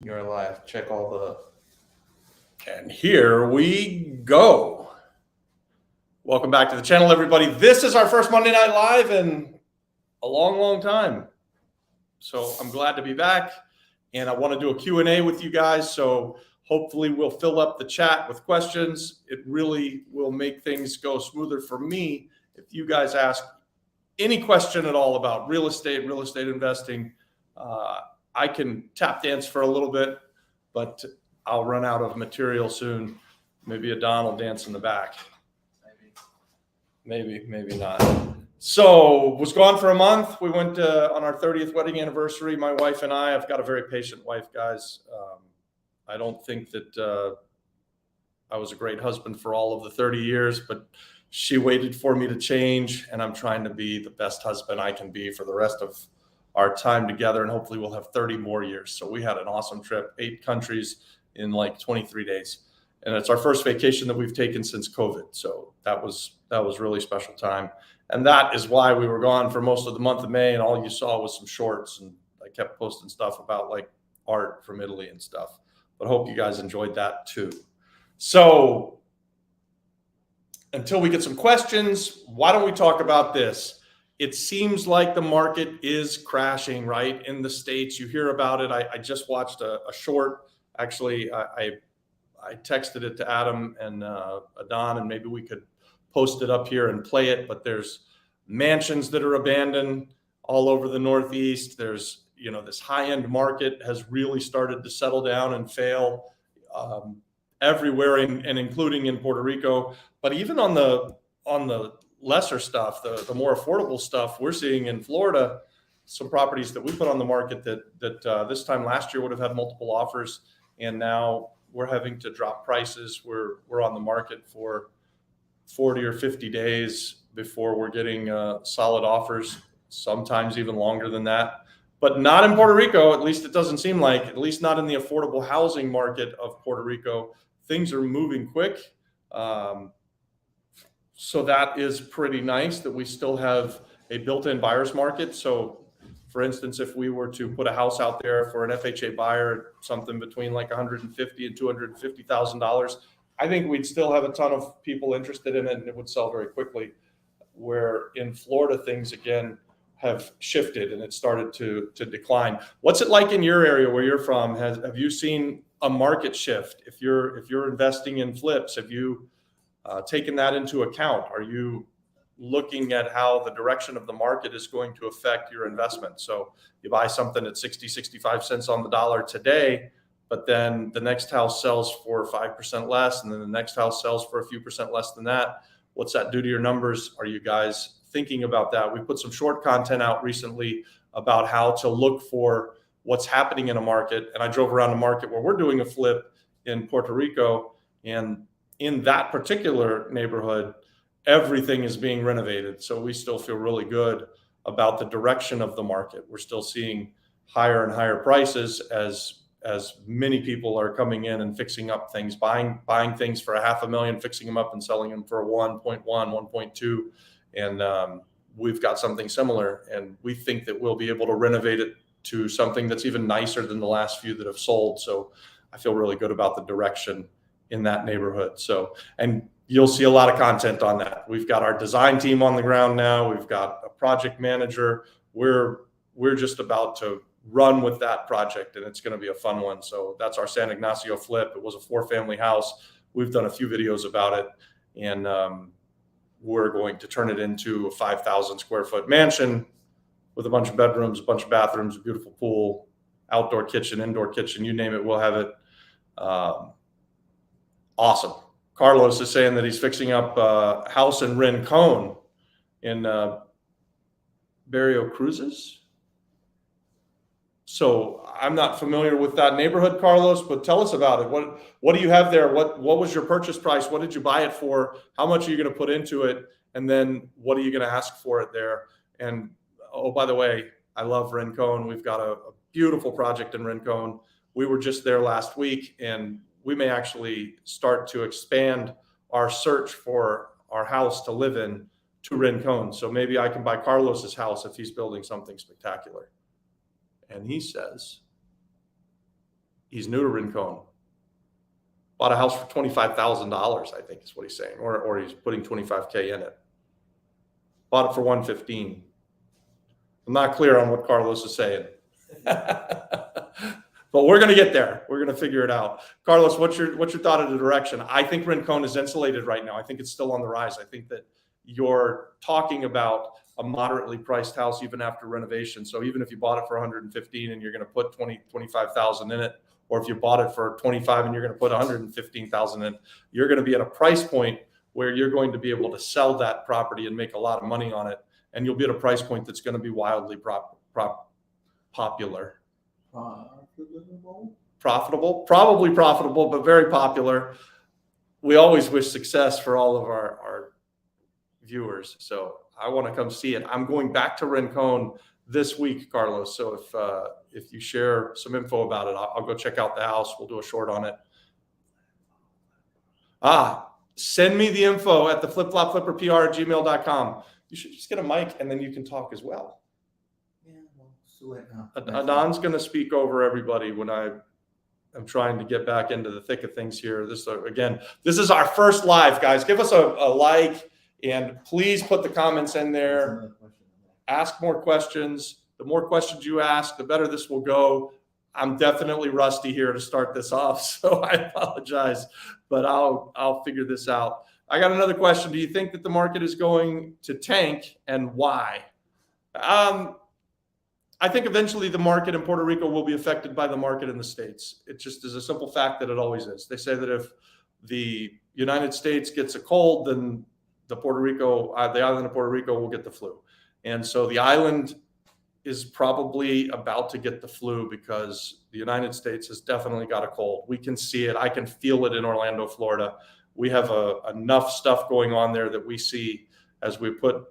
You're live. Check all the. And here we go. Welcome back to the channel, everybody. This is our first Monday Night Live in a long, long time. So I'm glad to be back, and I want to do a Q&A with you guys. So hopefully we'll fill up the chat with questions. It really will make things go smoother for me if you guys ask any question at all about real estate investing. I can tap dance for a little bit, but I'll run out of material soon. Maybe a Don will dance in the back. Maybe not. So was gone for a month. We went on our 30th wedding anniversary. My wife and I have got a very patient wife, guys. I don't think that I was a great husband for all of the 30 years, but she waited for me to change, and I'm trying to be the best husband I can be for the rest of our time together, and hopefully we'll have 30 more years. So we had an awesome trip, 8 countries in like 23 days. And it's our first vacation that we've taken since COVID. So that was really special time. And that is why we were gone for most of the month of May, and all you saw was some shorts, and I kept posting stuff about like art from Italy and stuff. But hope you guys enjoyed that too. So until we get some questions, why don't we talk about this? It seems like the market is crashing, right? In the States, you hear about it. I just watched a short. Actually, I texted it to Adam and Don, and maybe we could post it up here and play it. But there's mansions that are abandoned all over the Northeast. There's, this high-end market has really started to settle down and fail everywhere, and including in Puerto Rico. But even on the lesser stuff, the more affordable stuff, we're seeing in Florida some properties that we put on the market that this time last year would have had multiple offers, and now we're having to drop prices. We're on the market for 40 or 50 days before we're getting solid offers, sometimes even longer than that. But not in Puerto Rico, at least it doesn't seem like, at least not in the affordable housing market of Puerto Rico. Things are moving quick. So that is pretty nice that we still have a built-in buyer's market. So for instance, if we were to put a house out there for an FHA buyer, something between like $150,000 and $250,000, I think we'd still have a ton of people interested in it, and it would sell very quickly. Where in Florida, things again have shifted and it started to decline. What's it like in your area where you're from? Have you seen a market shift? If you're investing in flips, have you taken that into account? Are you looking at how the direction of the market is going to affect your investment? So you buy something at 60, 65 cents on the dollar today, but then the next house sells for 5% less, and then the next house sells for a few percent less than that. What's that do to your numbers? Are you guys thinking about that? We put some short content out recently about how to look for what's happening in a market. And I drove around a market where we're doing a flip in Puerto Rico, and in that particular neighborhood, everything is being renovated. So we still feel really good about the direction of the market. We're still seeing higher and higher prices as many people are coming in and fixing up things, buying things for $500,000, fixing them up and selling them for 1.1, 1.2. And we've got something similar, and we think that we'll be able to renovate it to something that's even nicer than the last few that have sold. So I feel really good about the direction in that neighborhood. So, and you'll see a lot of content on that. We've got our design team on the ground now. We've got a project manager. We're just about to run with that project, and it's going to be a fun one. So that's our San Ignacio flip. It was a 4-family house. We've done a few videos about it, and we're going to turn it into a 5,000 square foot mansion with a bunch of bedrooms, a bunch of bathrooms, a beautiful pool, outdoor kitchen, indoor kitchen, you name it, we'll have it. Awesome. Carlos is saying that he's fixing up a house in Rincon in Barrio Cruces. So I'm not familiar with that neighborhood, Carlos, but tell us about it. What do you have there? What was your purchase price? What did you buy it for? How much are you going to put into it? And then what are you going to ask for it there? And oh, by the way, I love Rincon. We've got a beautiful project in Rincon. We were just there last week, and we may actually start to expand our search for our house to live in to Rincon. So maybe I can buy Carlos's house if he's building something spectacular. And he says, He's new to Rincon. Bought a house for $25,000, I think is what he's saying, or he's putting 25K in it. Bought it for 115. I'm not clear on what Carlos is saying. But we're going to get there. We're going to figure it out. Carlos, what's your thought of the direction? I think Rincon is insulated right now. I think it's still on the rise. I think that you're talking about a moderately priced house even after renovation. So even if you bought it for 115 and you're going to put 25,000 in it, or if you bought it for 25 and you're going to put 115,000 in, you're going to be at a price point where you're going to be able to sell that property and make a lot of money on it. And you'll be at a price point that's going to be wildly popular. Profitable, probably profitable, but very popular. We always wish success for all of our viewers. So I want to come see it. I'm going back to Rincon this week, Carlos. So if you share some info about it, I'll go check out the house. We'll do a short on it. Send me the info at the flipflopflipperpr@gmail.com. You should just get a mic and then you can talk as well. Yeah, well, do it now. Adon's going to speak over everybody when I'm trying to get back into the thick of things here. This is our first live, guys. Give us a like and please put the comments in there. Ask more questions. The more questions you ask, the better this will go. I'm definitely rusty here to start this off, so I apologize, but I'll figure this out. I got another question. Do you think that the market is going to tank, and why? I think eventually the market in Puerto Rico will be affected by the market in the States. It just is a simple fact that it always is. They say that if the United States gets a cold, then the island of Puerto Rico will get the flu. And so the island is probably about to get the flu because the United States has definitely got a cold. We can see it. I can feel it in Orlando, Florida. We have enough stuff going on there that we see as we put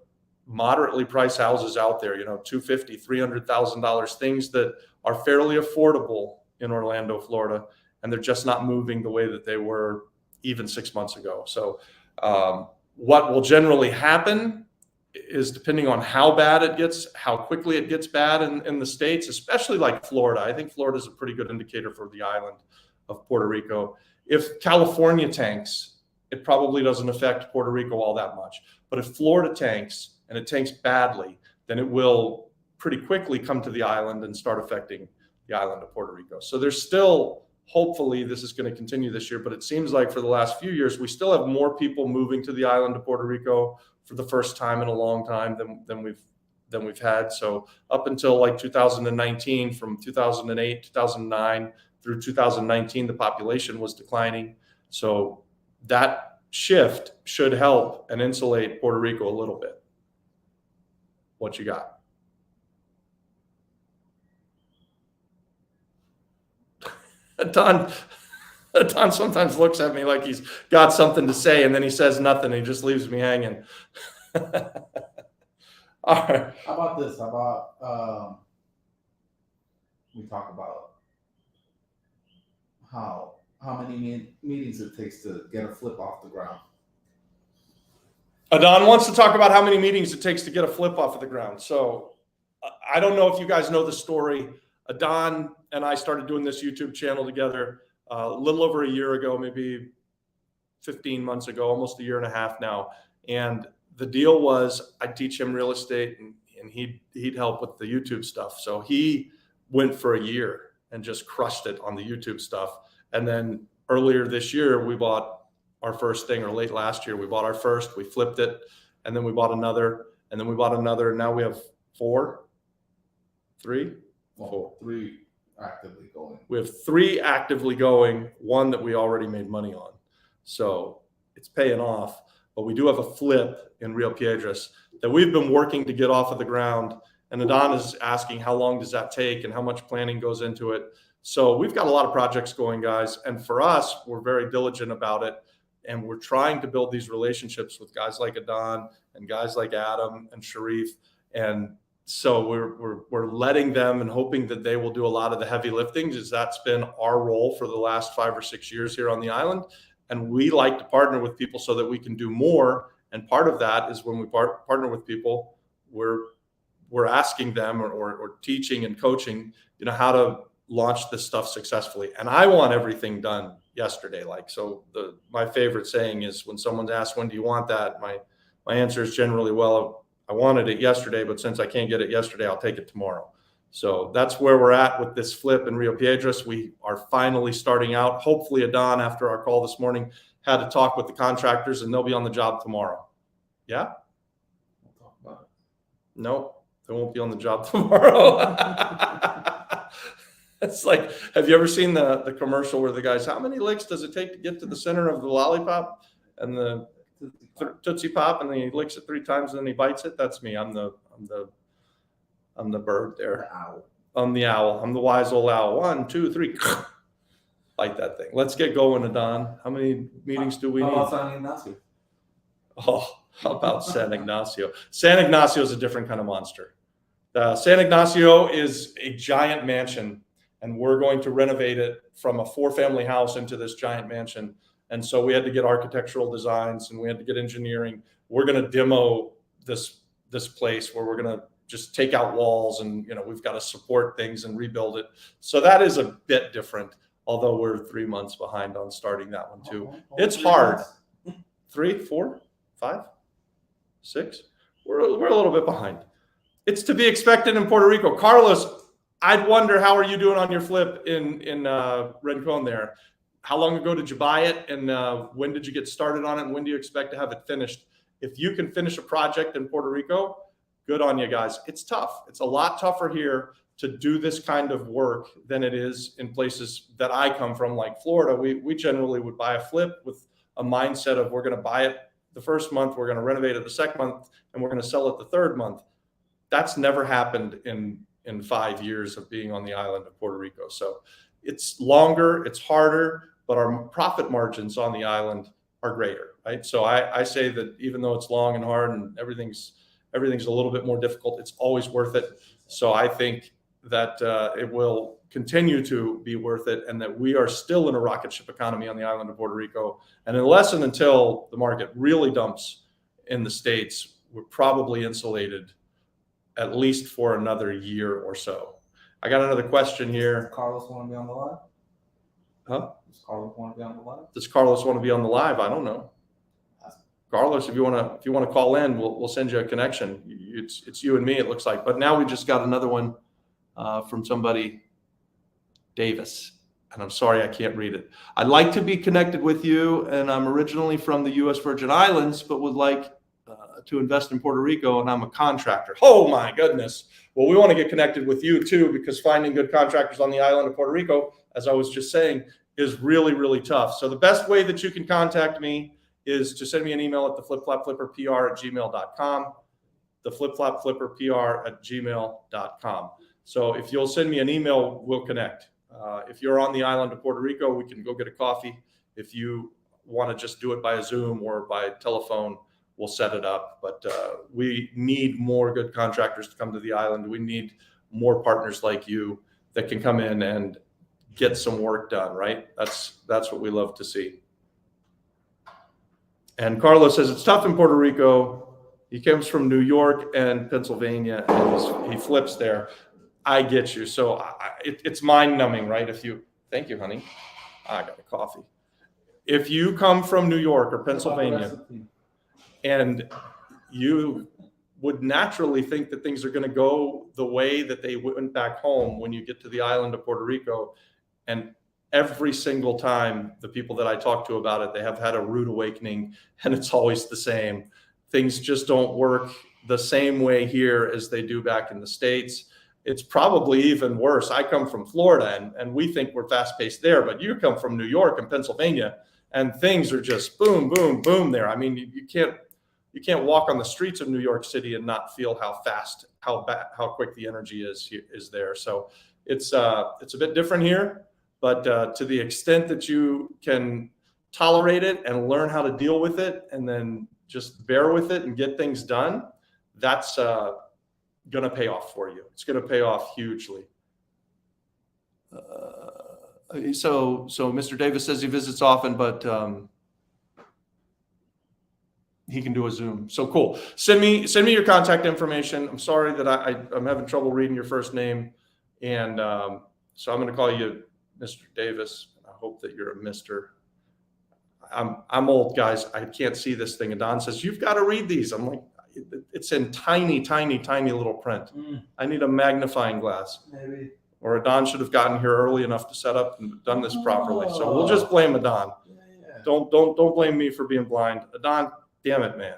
moderately priced houses out there, $250,000, $300,000, things that are fairly affordable in Orlando, Florida, and they're just not moving the way that they were even 6 months ago. So what will generally happen is, depending on how bad it gets, how quickly it gets bad in the States, especially like Florida. I think Florida is a pretty good indicator for the island of Puerto Rico. If California tanks, it probably doesn't affect Puerto Rico all that much. But if Florida tanks, and it tanks badly, then it will pretty quickly come to the island and start affecting the island of Puerto Rico. So there's still, hopefully this is going to continue this year, but it seems like for the last few years, we still have more people moving to the island of Puerto Rico for the first time in a long time than we've had. So up until like 2019, from 2008, 2009 through 2019, the population was declining. So that shift should help and insulate Puerto Rico a little bit. What you got? Don sometimes looks at me like he's got something to say, and then he says nothing. He just leaves me hanging. All right. How about this? How about we talk about how many meetings it takes to get a flip off the ground? Adon wants to talk about how many meetings it takes to get a flip off of the ground. So I don't know if you guys know the story. Adon and I started doing this YouTube channel together a little over a year ago, maybe 15 months ago, almost a year and a half now. And the deal was I'd teach him real estate and he'd help with the YouTube stuff. So he went for a year and just crushed it on the YouTube stuff. And then earlier this year, we bought our first thing, or late last year, we bought our first, we flipped it, and then we bought another, and then we bought another, and now we have three actively going. We have 3 actively going, 1 that we already made money on. So it's paying off, but we do have a flip in Rio Piedras that we've been working to get off of the ground. And Adon is asking, how long does that take and how much planning goes into it? So we've got a lot of projects going, guys. And for us, we're very diligent about it. And we're trying to build these relationships with guys like Adon and guys like Adam and Sharif. And so we're letting them and hoping that they will do a lot of the heavy lifting, as that's been our role for the last 5 or 6 years here on the island. And we like to partner with people so that we can do more. And part of that is when we partner with people, we're asking them or teaching and coaching, how to launch this stuff successfully. And I want everything done yesterday. Like, so my favorite saying is when someone's asked, when do you want that? My answer is generally, well, I wanted it yesterday, but since I can't get it yesterday, I'll take it tomorrow. So that's where we're at with this flip in Rio Piedras. We are finally starting out. Hopefully Adon, after our call this morning, had to talk with the contractors and they'll be on the job tomorrow. Yeah? We'll talk about it. No, they won't be on the job tomorrow. It's like, have you ever seen the commercial where the guy's, how many licks does it take to get to the center of the lollipop and the Tootsie Pop, and then he licks it 3 times and then he bites it? That's me. I'm the bird there. The owl. I'm the owl. I'm the wise old owl. 1, 2, 3. Bite that thing. Let's get going, Adon. How many meetings do we How need? about San Ignacio? Oh, how about San Ignacio? San Ignacio is a different kind of monster. San Ignacio is a giant mansion, and we're going to renovate it from a 4-family house into this giant mansion. And so we had to get architectural designs and we had to get engineering. We're going to demo this place where we're going to just take out walls, and we've got to support things and rebuild it. So that is a bit different, although we're 3 months behind on starting that one too. It's hard. 3, 4, 5, 6. We're a little bit behind. It's to be expected in Puerto Rico. Carlos, I'd wonder, how are you doing on your flip in Rincon there? How long ago did you buy it, and when did you get started on it, and when do you expect to have it finished? If you can finish a project in Puerto Rico, good on you guys. It's tough. It's a lot tougher here to do this kind of work than it is in places that I come from, like Florida. We generally would buy a flip with a mindset of, we're going to buy it the first month, we're going to renovate it the second month, and we're going to sell it the third month. That's never happened in 5 years of being on the island of Puerto Rico. So it's longer, it's harder, but our profit margins on the island are greater, right? So I say that even though it's long and hard and everything's a little bit more difficult, it's always worth it. So I think that it will continue to be worth it, and that we are still in a rocket ship economy on the island of Puerto Rico. And unless and until the market really dumps in the States, we're probably insulated at least for another year or so. I got another question here. Does Carlos want to be on the live? Huh? Does Carlos want to be on the live? Does Carlos want to be on the live? I don't know. Carlos, if you want to call in, we'll send you a connection. It's you and me, it looks like. But now we just got another one from somebody, Davis, and I'm sorry I can't read it. I'd like to be connected with you, and I'm originally from the U.S. Virgin Islands, but would like to invest in Puerto Rico, and I'm a contractor. Oh my goodness. Well, we want to get connected with you too, because finding good contractors on the island of Puerto Rico, as I was just saying, is really, really tough. So the best way that you can contact me is to send me an email at theflipflapflipperpr@gmail.com, theflipflapflipperpr@gmail.com. So if you'll send me an email, we'll connect. If you're on the island of Puerto Rico, we can go get a coffee. If you want to just do it by a Zoom or by telephone, we'll set it up. But we need more good contractors to come to the island. We need more partners like you that can come in and get some work done, right? That's what we love to see. And Carlos says it's tough in Puerto Rico. He comes from New York and Pennsylvania, and he flips there. I get you. So it's mind numbing, right? Thank you, honey. I got a coffee. If you come from New York or Pennsylvania, and you would naturally think that things are going to go the way that they went back home when you get to the island of Puerto Rico, and every single time the people that I talk to about it, they have had a rude awakening, and it's always the same. Things just don't work the same way here as they do back in the States. It's probably even worse. I come from Florida, and we think we're fast paced there, but you come from New York and Pennsylvania, and things are just boom, boom, boom there. I mean, you can't walk on the streets of New York City and not feel how fast, how quick the energy is there. So it's a bit different here, but to the extent that you can tolerate it and learn how to deal with it, and then just bear with it and get things done, that's going to pay off for you. It's going to pay off hugely. So Mr. Davis says he visits often, but he can do a Zoom. So cool. Send me your contact information. I'm sorry that I'm having trouble reading your first name, and So I'm going to call you Mr. Davis. I hope that you're a Mr. I'm old, guys. I can't see this thing. And Don says, you've got to read these. I'm like, it's in tiny, tiny, tiny little print. I need a magnifying glass. Maybe. Or Adon should have gotten here early enough to set up and done this properly. So we'll just blame Adon. Yeah. Don't blame me for being blind. Adon, damn it, man.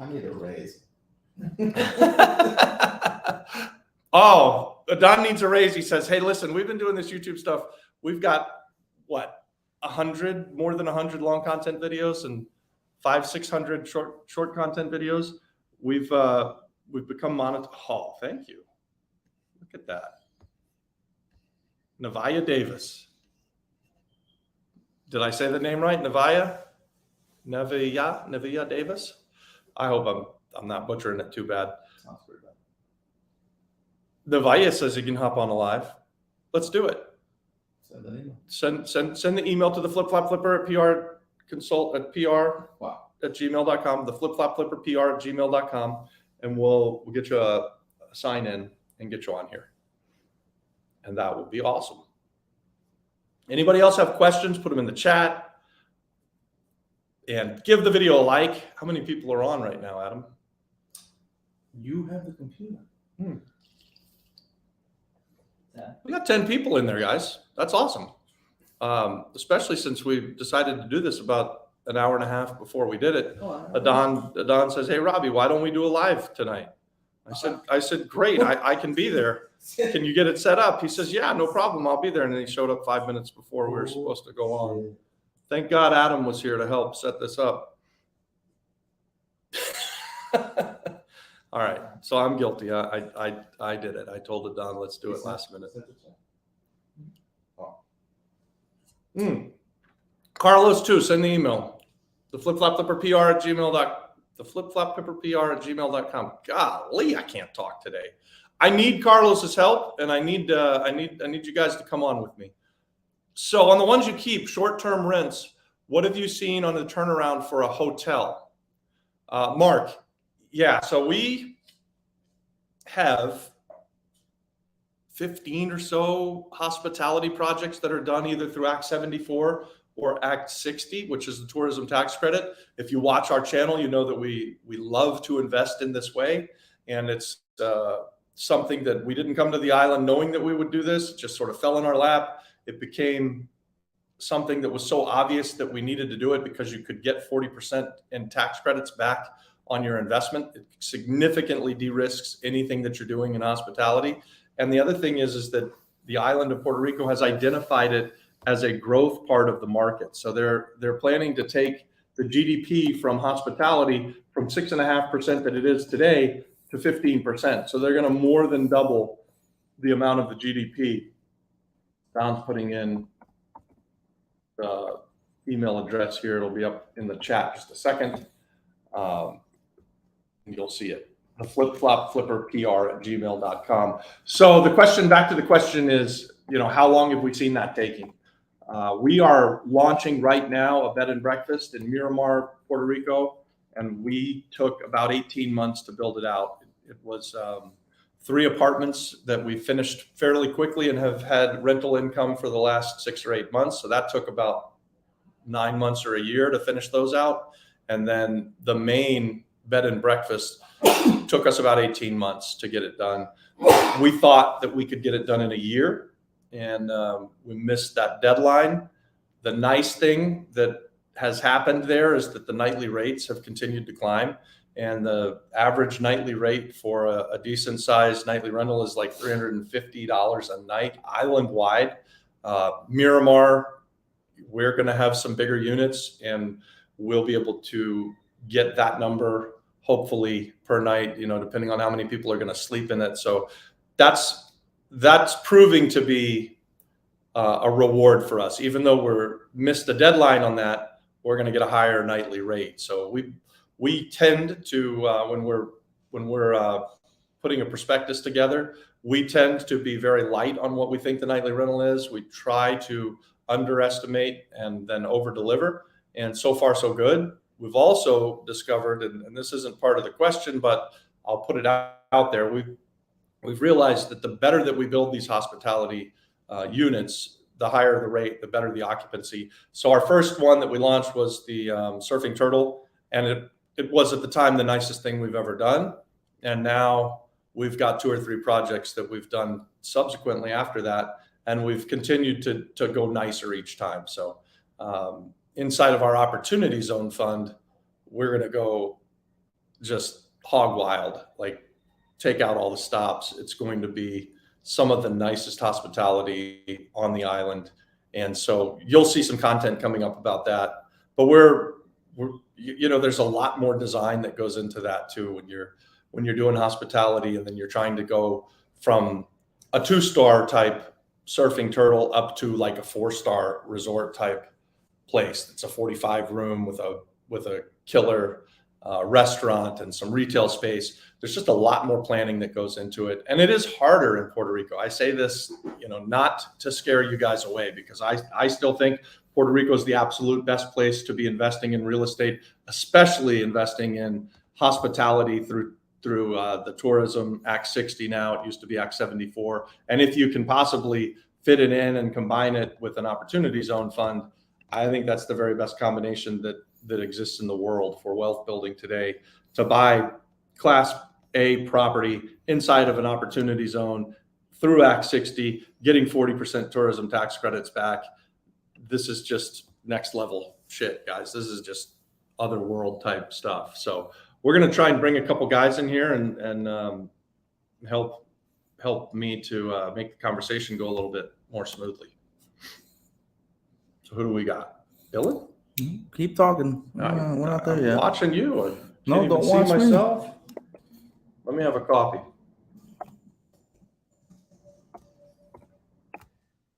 I need a raise. Oh, Adon needs a raise. He says, hey, listen, we've been doing this YouTube stuff. We've got what, more than 100 long content videos and 500-600 short content videos. We've become monetized. Oh, thank you. Look at that. Navaya Davis. Did I say the name right? Navaya Davis. I hope I'm not butchering it too bad. Sounds pretty bad. Navaya says you can hop on a live. Let's do it. Send an email. Send the email to the Flip Flop Flipper at Wow. PR@gmail.com, the Flip Flop Flipper PR@gmail.com, and we'll get you a sign in and get you on here. And that would be awesome. Anybody else have questions? Put them in the chat and give the video a like. How many people are on right now, Adam? You have the computer. We got 10 people in there, guys. That's awesome. Especially since we decided to do this about an hour and a half before we did it. Adon says, hey, Robbie, why don't we do a live tonight? I said, great, I can be there. Can you get it set up? He says, yeah, no problem. I'll be there. And then he showed up 5 minutes before we were supposed to go on. Thank God Adam was here to help set this up. All right. So I'm guilty. I did it. I told Adon, let's do it last minute. Carlos too, send the email. The flipflopflipperpr@gmail.com. Golly, I can't talk today. I need Carlos's help, and I need you guys to come on with me. So on the ones you keep, short-term rents, what have you seen on the turnaround for a hotel? Mark, yeah, so we have 15 or so hospitality projects that are done either through Act 74 or Act 60, which is the tourism tax credit. If you watch our channel, you know that we love to invest in this way. And it's something that we didn't come to the island knowing that we would do this. It just sort of fell in our lap. It became something that was so obvious that we needed to do it because you could get 40% in tax credits back on your investment. It significantly de-risks anything that you're doing in hospitality. And the other thing is that the island of Puerto Rico has identified it as a growth part of the market. So they're planning to take the GDP from hospitality from 6.5% that it is today to 15%. So they're going to more than double the amount of the GDP. Don's putting in the email address here. It'll be up in the chat just a second. You'll see it. The flipflopflipperpr@gmail.com. So back to the question is, how long have we seen that taking? We are launching right now a bed and breakfast in Miramar, Puerto Rico, and we took about 18 months to build it out. It was 3 apartments that we finished fairly quickly and have had rental income for the last 6 or 8 months. So that took about 9 months or a year to finish those out. And then the main bed and breakfast took us about 18 months to get it done. We thought that we could get it done in a year, and we missed that deadline. The nice thing that has happened there is that the nightly rates have continued to climb, and the average nightly rate for a decent sized nightly rental is like $350 a night island-wide. Miramar, we're going to have some bigger units, and we'll be able to get that number hopefully per night, depending on how many people are going to sleep in it. So that's proving to be a reward for us. Even though we're missed the deadline on that, we're going to get a higher nightly rate. So we tend to when we're putting a prospectus together, we tend to be very light on what we think the nightly rental is. We try to underestimate and then over deliver. And so far so good. We've also discovered, and this isn't part of the question, but I'll put it out there. we've realized that the better that we build these hospitality units, the higher the rate, the better the occupancy. So our first one that we launched was the Surfing Turtle, and it was at the time the nicest thing we've ever done. And now we've got 2 or 3 projects that we've done subsequently after that, and we've continued to go nicer each time. So inside of our Opportunity Zone Fund, we're going to go just hog wild, like take out all the stops. It's going to be some of the nicest hospitality on the island. And so you'll see some content coming up about that. But we're there's a lot more design that goes into that too when you're doing hospitality, and then you're trying to go from a 2-star type Surfing Turtle up to like a 4-star resort type place. It's a 45 room with a killer restaurant and some retail space. There's just a lot more planning that goes into it, and it is harder in Puerto Rico. I say this, not to scare you guys away, because I still think Puerto Rico is the absolute best place to be investing in real estate, especially investing in hospitality through the Tourism Act 60 now. It used to be Act 74. And if you can possibly fit it in and combine it with an Opportunity Zone Fund, I think that's the very best combination that exists in the world for wealth building today. To buy Class A property inside of an Opportunity Zone through Act 60, getting 40% tourism tax credits back. This is just next level shit, guys. This is just other world type stuff. So we're going to try and bring a couple guys in here and help me to make the conversation go a little bit more smoothly. So who do we got? Dylan? Keep talking. We're not there yet. I'm watching you. I No, can't even don't watch see me. myself. Let me have a coffee.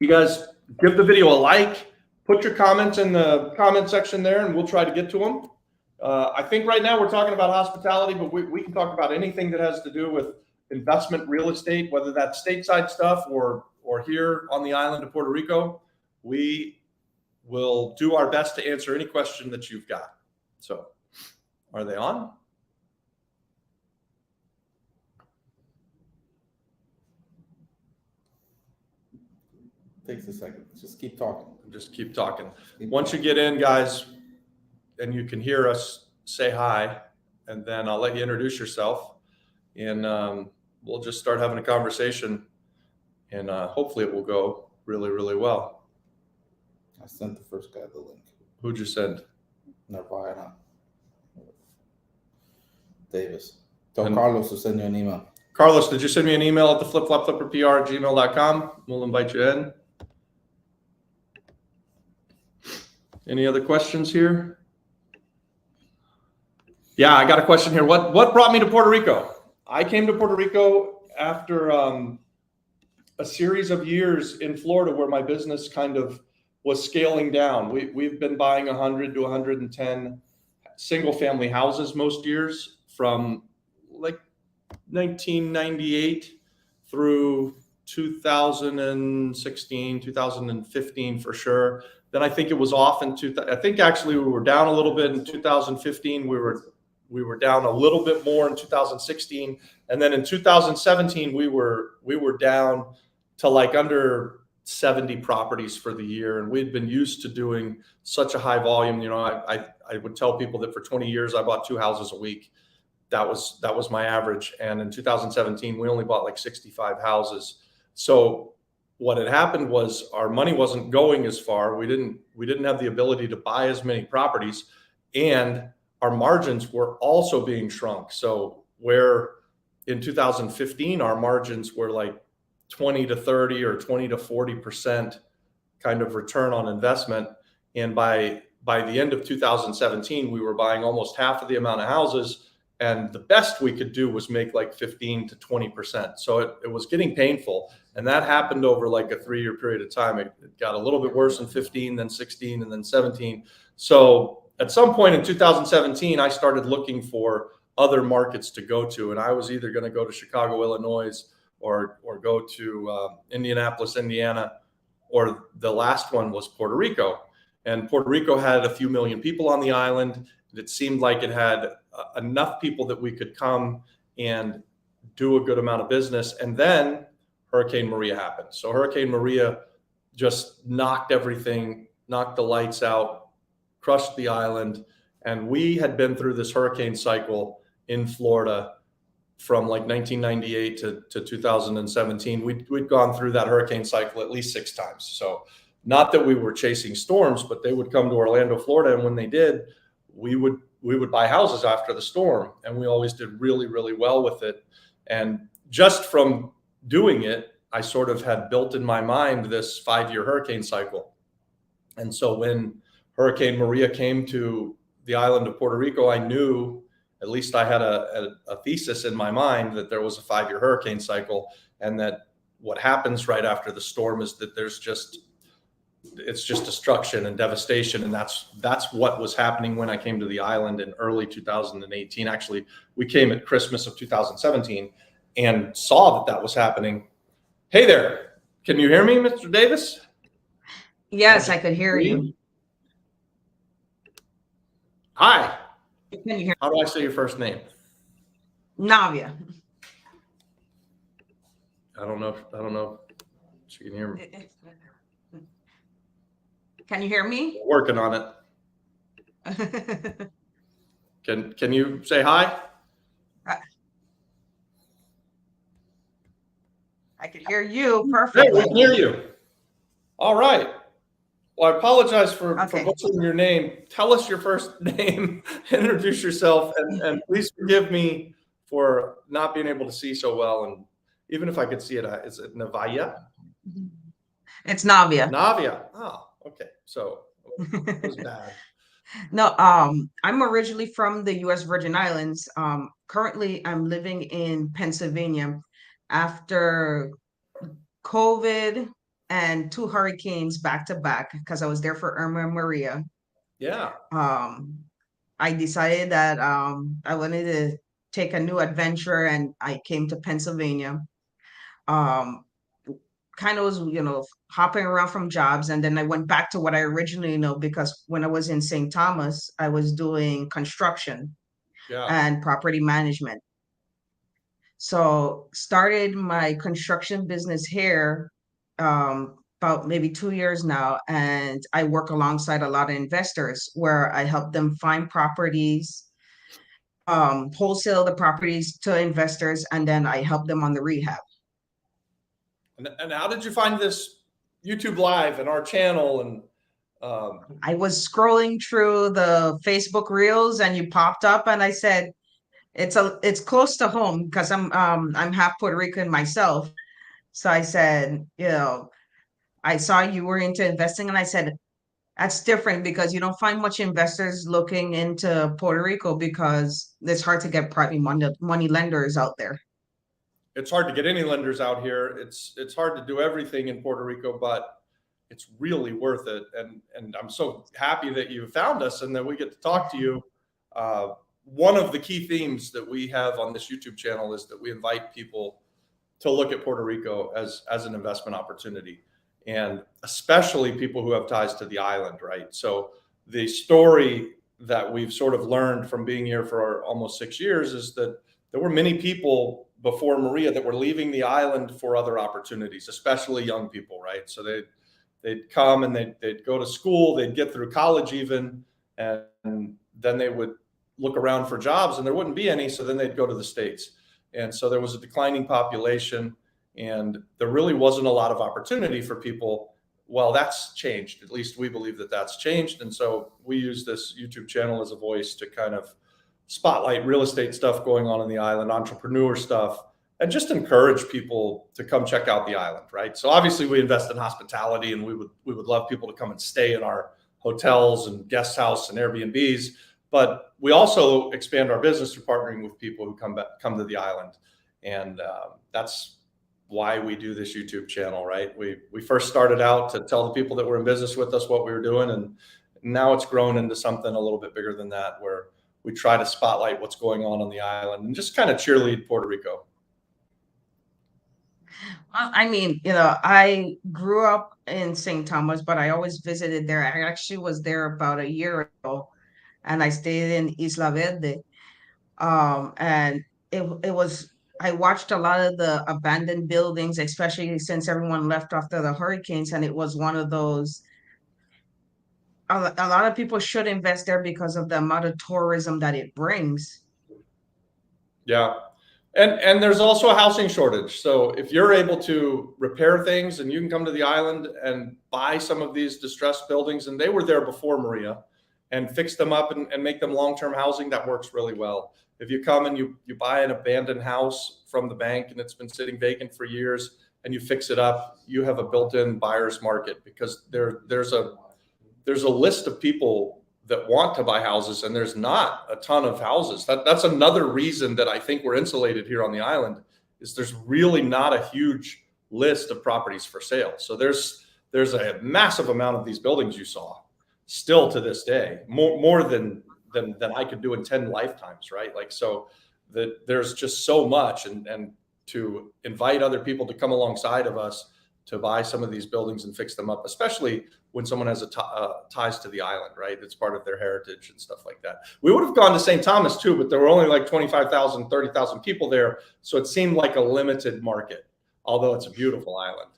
You guys give the video a like. Put your comments in the comment section there, and we'll try to get to them. I think right now we're talking about hospitality, but we can talk about anything that has to do with investment real estate, whether that's stateside stuff or here on the island of Puerto Rico. We will do our best to answer any question that you've got. So, are they on? Takes a second. Just keep talking. Just keep talking. Once you get in, guys, and you can hear us, say hi, and then I'll let you introduce yourself, and we'll just start having a conversation, and hopefully it will go really, really well. I sent the first guy the link. Who'd you send? Nirvana. Davis. Tell Carlos to send you an email. Carlos, did you send me an email at the flipflopflipperpr@gmail.com? We'll invite you in. Any other questions here? Yeah, I got a question here. What brought me to Puerto Rico? I came to Puerto Rico after a series of years in Florida where my business kind of was scaling down. We've been buying 100 to 110 single family houses most years from like 1998 through 2016, 2015 for sure. Then I think it was off in I think actually we were down a little bit in 2015. We were down a little bit more in 2016, and then in 2017 we were down to like under 70 properties for the year, and we'd been used to doing such a high volume. I would tell people that for 20 years I bought 2 houses a week. That was my average, and in 2017 we only bought like 65 houses. So what had happened was our money wasn't going as far. We didn't have the ability to buy as many properties, and our margins were also being shrunk. So where in 2015 our margins were like 20 to 30 or 20 to 40% kind of return on investment, and by the end of 2017 we were buying almost half of the amount of houses, and the best we could do was make like 15 to 20%. So it was getting painful. And that happened over like a 3-year period of time. It got a little bit worse in 15, then 16, and then 17. So at some point in 2017, I started looking for other markets to go to. And I was either going to go to Chicago, Illinois, or go to Indianapolis, Indiana, or the last one was Puerto Rico. And Puerto Rico had a few million people on the island. It seemed like it had enough people that we could come and do a good amount of business. And then Hurricane Maria happened. So Hurricane Maria just knocked everything, knocked the lights out, crushed the island. And we had been through this hurricane cycle in Florida from like 1998 to 2017. We'd gone through that hurricane cycle at least 6 times. So not that we were chasing storms, but they would come to Orlando, Florida. And when they did, we would buy houses after the storm. And we always did really, really well with it. And just from doing it, I sort of had built in my mind this 5-year hurricane cycle. And so when Hurricane Maria came to the island of Puerto Rico, I knew, at least I had a thesis in my mind, that there was a 5-year hurricane cycle, and that what happens right after the storm is that it's just destruction and devastation. And that's what was happening when I came to the island in early 2018. Actually, we came at Christmas of 2017 and saw that was happening. Hey there, can you hear me, Mr. Davis? Yes, I could hear you. Hi. Can you hear How do I say your first name? Navia? I don't know if she can hear me. Can you hear me? Working on it. Can you say hi? I could hear you Hey, we perfectly. can hear you. All right. Well, I apologize for Okay. butchering your name. Tell us your first name, introduce yourself, and please forgive me for not being able to see so well. And even if I could see it, is it Navia? It's Navia. Navia. Oh, okay. So it was bad. No, I'm originally from the U.S. Virgin Islands. Currently, I'm living in Pennsylvania after COVID and 2 hurricanes back to back, because I was there for Irma and Maria. Yeah. I decided that I wanted to take a new adventure, and I came to Pennsylvania. Kind of was, hopping around from jobs, and then I went back to what I originally know, because when I was in St. Thomas, I was doing construction Yeah. and property management. So started my construction business here about maybe 2 years now, and I work alongside a lot of investors where I help them find properties, wholesale the properties to investors, and then I help them on the rehab. And how did you find this YouTube Live and our channel? And I was scrolling through the Facebook Reels, and you popped up, and I said, it's close to home, because I'm half Puerto Rican myself. So I said, I saw you were into investing, and I said, that's different, because you don't find much investors looking into Puerto Rico, because it's hard to get private money lenders out there. it's hard to get any lenders out here. It's hard to do everything in Puerto Rico, but it's really worth it. And I'm so happy that you found us and that we get to talk to you. One of the key themes that we have on this YouTube channel is that we invite people to look at Puerto Rico as an investment opportunity, and especially people who have ties to the island, right? So the story that we've sort of learned from being here for almost 6 years is that there were many people before Maria that were leaving the island for other opportunities, especially young people, right? So they'd come and they'd go to school, they'd get through college even, and then they would look around for jobs and there wouldn't be any. So then they'd go to the States. And so there was a declining population and there really wasn't a lot of opportunity for people. Well, that's changed. At least we believe that that's changed. And so we use this YouTube channel as a voice to kind of spotlight real estate stuff going on in the island, entrepreneur stuff, and just encourage people to come check out the island, right? So obviously we invest in hospitality, and we would love people to come and stay in our hotels and guest house and Airbnbs, but we also expand our business through partnering with people who come to the island. And that's why we do this YouTube channel, right? We first started out to tell the people that were in business with us what we were doing, and now it's grown into something a little bit bigger than that, where we try to spotlight what's going on the island and just kind of cheerlead Puerto Rico. Well, I mean, I grew up in St. Thomas, but I always visited there. I actually was there about a year ago, and I stayed in Isla Verde. And it was I watched a lot of the abandoned buildings, especially since everyone left after the hurricanes, and it was one of those. A lot of people should invest there because of the amount of tourism that it brings. Yeah. And there's also a housing shortage. So if you're able to repair things and you can come to the island and buy some of these distressed buildings, and they were there before Maria, and fix them up and make them long-term housing, that works really well. If you come and you buy an abandoned house from the bank and it's been sitting vacant for years and you fix it up, you have a built-in buyer's market, because there's a list of people that want to buy houses, and there's not a ton of houses. That's another reason that I think we're insulated here on the island, is there's really not a huge list of properties for sale. So there's a massive amount of these buildings you saw still to this day, more than I could do in 10 lifetimes, right? Like, so that there's just so much, and to invite other people to come alongside of us to buy some of these buildings and fix them up, especially when someone has ties to the island, right? It's part of their heritage and stuff like that. We would have gone to St. Thomas too, but there were only like 25,000, 30,000 people there. So it seemed like a limited market, although it's a beautiful island.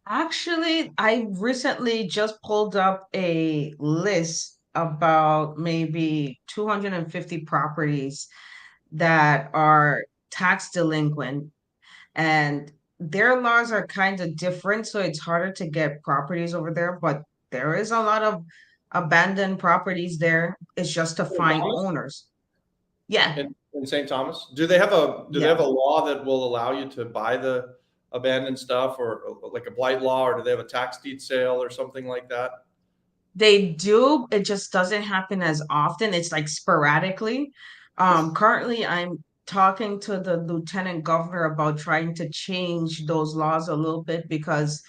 Actually, I recently just pulled up a list about maybe 250 properties that are tax delinquent, and their laws are kind of different, so it's harder to get properties over there, but there is a lot of abandoned properties there. It's just to find Thomas? owners. Yeah, In St. Thomas, do they have a law that will allow you to buy the abandoned stuff, or like a blight law, or do they have a tax deed sale or something like that? they do. It just doesn't happen as often. It's like sporadically. Currently, I'm talking to the lieutenant governor about trying to change those laws a little bit, because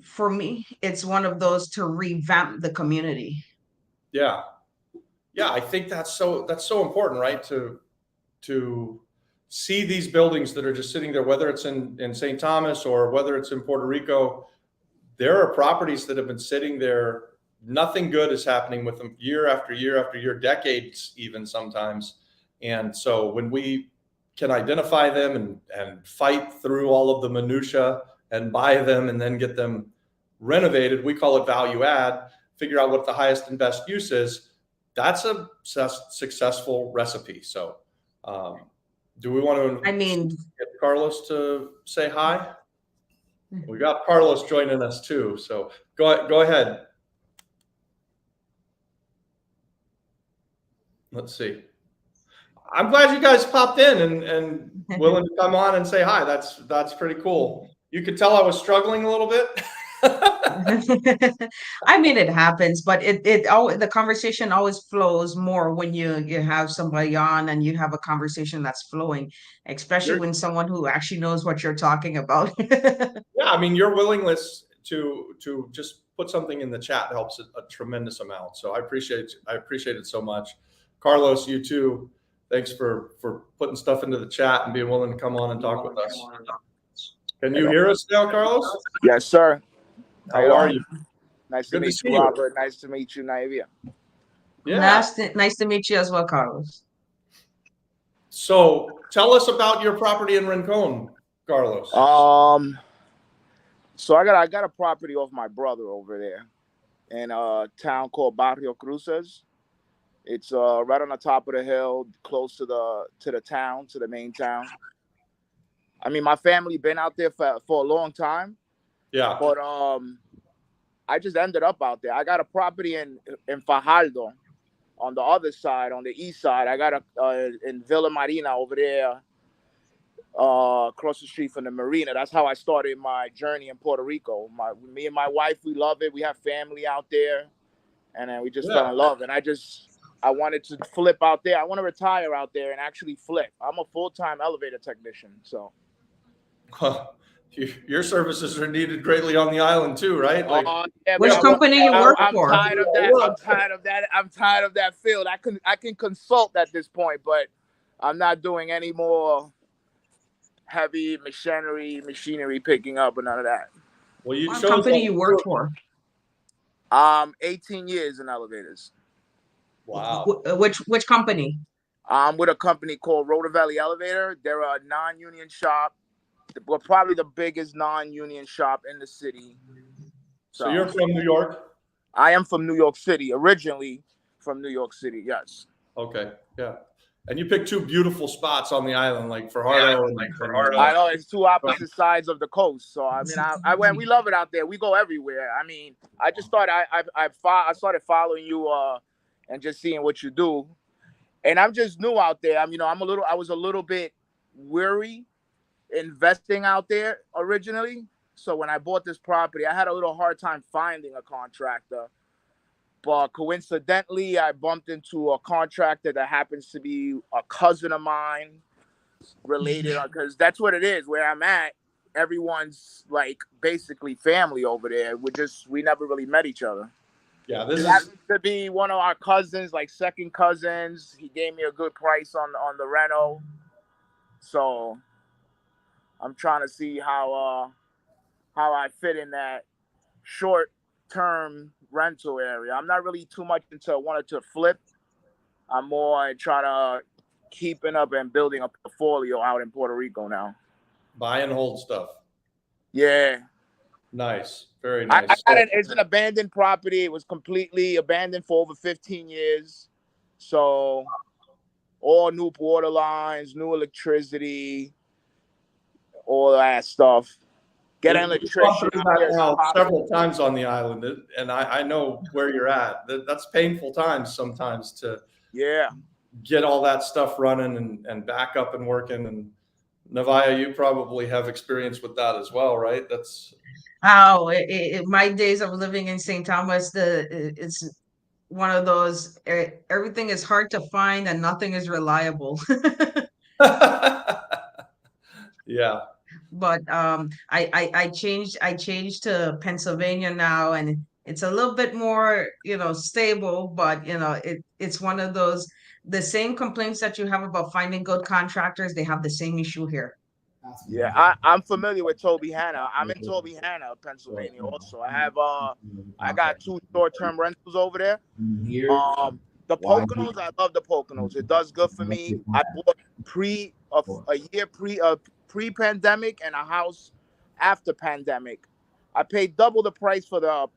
for me, it's one of those to revamp the community. Yeah. Yeah, I think that's so important, right? To see these buildings that are just sitting there, whether it's in St. Thomas or whether it's in Puerto Rico, there are properties that have been sitting there. Nothing good is happening with them year after year after year, decades even sometimes. And so when we can identify them and fight through all of the minutia and buy them and then get them renovated, we call it value add, figure out what the highest and best use is. That's a successful recipe. So do we want to get Carlos to say hi? We got Carlos joining us too. So go ahead. Let's see. I'm glad you guys popped in and willing to come on and say hi. That's pretty cool. You could tell I was struggling a little bit. I mean, it happens, but it always, the conversation always flows more when you have somebody on and you have a conversation that's flowing, especially when someone who actually knows what you're talking about. Yeah, I mean, your willingness to just put something in the chat helps a tremendous amount. So I appreciate it so much. Carlos, you too. Thanks for putting stuff into the chat and being willing to come on and talk with us. Can you hear us now, Carlos? Yes, sir. How are you? Nice Good to to meet see you, you. Robert. Nice to meet you, Naivia. Yeah. Nice to meet you as well, Carlos. So tell us about your property in Rincon, Carlos. So I got a property of my brother over there in a town called Barrio Cruces. It's right on the top of the hill, close to the town, to the main town. I mean, my family been out there for a long time. Yeah. But I just ended up out there. I got a property in Fajardo on the other side, on the east side. I got in Villa Marina over there, across the street from the marina. That's how I started my journey in Puerto Rico. Me and my wife, we love it. We have family out there, and then we just fell in love. And I wanted to flip out there. I want to retire out there and actually flip. I'm a full-time elevator technician, so. Your services are needed greatly on the island too, right? Like, yeah, which company you work for? I'm tired of that. I'm tired of that field. I can consult at this point, but I'm not doing any more heavy machinery picking up and none of that. Well, you What chose company you work for? 18 years in elevators. Wow. Which company? I'm with a company called Rota Valley Elevator. They're a non-union shop. We're probably the biggest non-union shop in the city. So you're from New York? I am from New York City, originally from New York City, yes. Okay, yeah. And you picked two beautiful spots on the island, like Fajardo and Fajardo. I know it's two opposite sides of the coast. So I mean, I went. We love it out there. We go everywhere. I mean, I just thought I started following you and just seeing what you do, and I'm just new out there. I was a little bit weary investing out there originally. So when I bought this property, I had a little hard time finding a contractor. But coincidentally, I bumped into a contractor that happens to be a cousin of mine, related, because that's what it is. Where I'm at, everyone's like basically family over there. We never really met each other. Yeah, this It happens to be one of our cousins, like second cousins. He gave me a good price on the reno. So I'm trying to see how I fit in that short-term rental area. I'm not really too much into wanting to flip. I'm more trying to keeping up and building a portfolio out in Puerto Rico now. buy and hold stuff. Yeah. Nice. Very nice. It's an abandoned property. It was completely abandoned for over 15 years. So all new water lines, new electricity, all that stuff. Get an electrician. Now several times on the island, and I know where you're at. That's painful times sometimes to get all that stuff running and back up and working. And Navaya, you probably have experience with that as well, right? That's my days of living in St. Thomas. It's one of those. Everything is hard to find and nothing is reliable. yeah. But I changed to Pennsylvania now, and it's a little bit more, stable, but it's one of those, the same complaints that you have about finding good contractors, they have the same issue here. Yeah, I'm familiar with Toby Hanna. I'm in Toby Hanna, Pennsylvania also. I got 2 short-term rentals over there. The Poconos, I love the Poconos. It does good for me. I bought pre-pandemic and a house after pandemic. I paid double the price for the